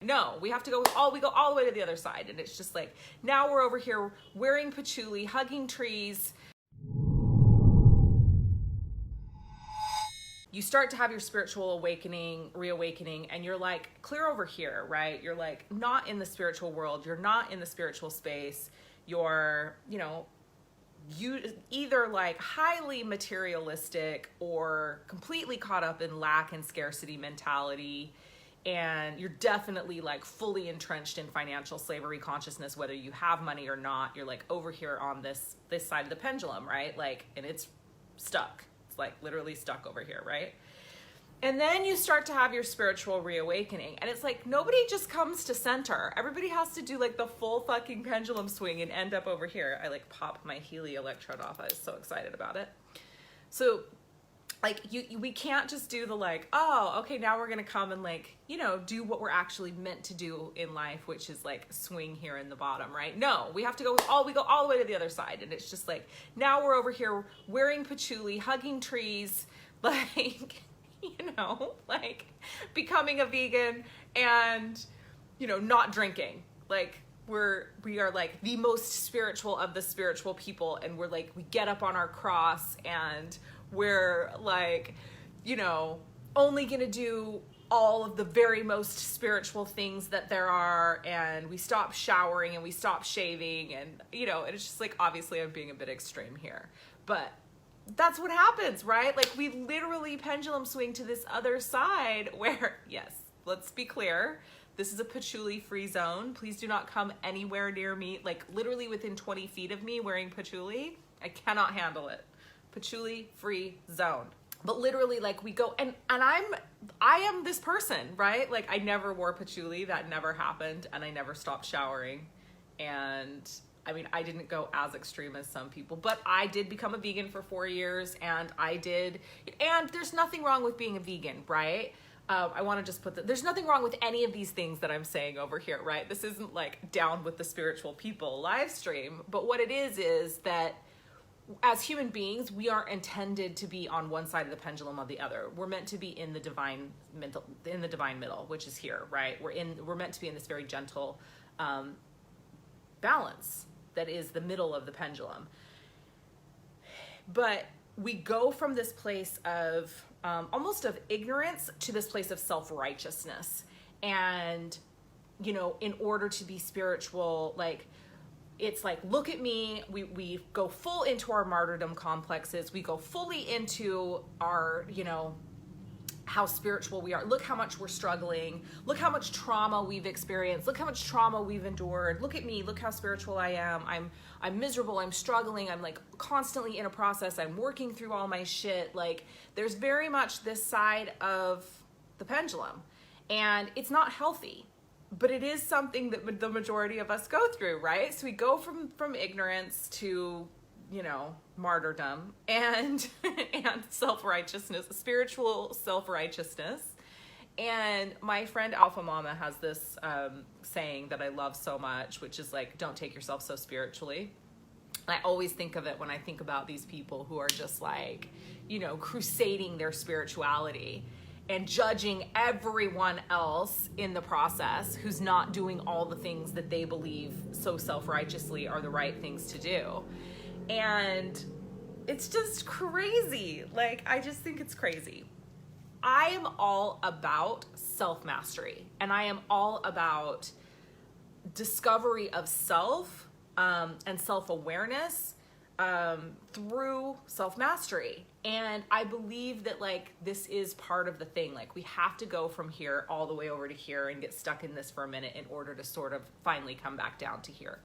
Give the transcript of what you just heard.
No, we have to go we go all the way to the other side. And it's just like, now we're over here wearing patchouli, hugging trees. You start to have your spiritual awakening, reawakening, and you're like, clear over here, right? You're like not in the spiritual world. You're not in the spiritual space. You're, you either like highly materialistic or completely caught up in lack and scarcity mentality. And you're definitely like fully entrenched in financial slavery consciousness, whether you have money or not. You're like over here on this side of the pendulum, right? Like, and it's stuck. It's like literally stuck over here, right? And then you start to have your spiritual reawakening. And it's like, nobody just comes to center. Everybody has to do like the full fucking pendulum swing and end up over here. I like pop my Healy electrode off. I was so excited about it. So like we can't just do the like, oh, okay, now we're gonna come and like, do what we're actually meant to do in life, which is like swing here in the bottom, right? No, we have to go all the way to the other side. And it's just like, now we're over here wearing patchouli, hugging trees, like, like becoming a vegan and, not drinking. Like we are like the most spiritual of the spiritual people. And we're like, we get up on our cross and we're like, only gonna do all of the very most spiritual things that there are, and we stop showering and we stop shaving, and and it's just like, obviously I'm being a bit extreme here, but that's what happens, right? Like we literally pendulum swing to this other side where, yes, let's be clear, this is a patchouli free zone. Please do not come anywhere near me, like literally within 20 feet of me wearing patchouli. I cannot handle it. Patchouli free zone. But literally, like we go, and I am this person, right? Like I never wore patchouli, that never happened, and I never stopped showering. And I mean, I didn't go as extreme as some people, but I did become a vegan for 4 years, and there's nothing wrong with being a vegan, right? I want to just there's nothing wrong with any of these things that I'm saying over here, right? This isn't like down with the spiritual people live stream, but what it is that as human beings, we aren't intended to be on one side of the pendulum or the other. We're meant to be in the divine middle, which is here, right? We're meant to be in this very gentle balance that is the middle of the pendulum. But we go from this place of almost of ignorance to this place of self-righteousness. And, in order to be spiritual, like, it's like, look at me, we go full into our martyrdom complexes. We go fully into our, how spiritual we are. Look how much we're struggling. Look how much trauma we've experienced. Look how much trauma we've endured. Look at me. Look how spiritual I am. I'm miserable. I'm struggling. I'm like constantly in a process. I'm working through all my shit. Like there's very much this side of the pendulum, and it's not healthy. But it is something that the majority of us go through, right? So we go from ignorance to, martyrdom and self-righteousness, spiritual self-righteousness. And my friend Alpha Mama has this saying that I love so much, which is like, don't take yourself so spiritually. I always think of it when I think about these people who are just like, crusading their spirituality and judging everyone else in the process who's not doing all the things that they believe so self-righteously are the right things to do. And it's just crazy. Like, I just think it's crazy. I am all about self-mastery, and I am all about discovery of self and self-awareness through self-mastery. And I believe that like this is part of the thing. Like we have to go from here all the way over to here and get stuck in this for a minute in order to sort of finally come back down to here.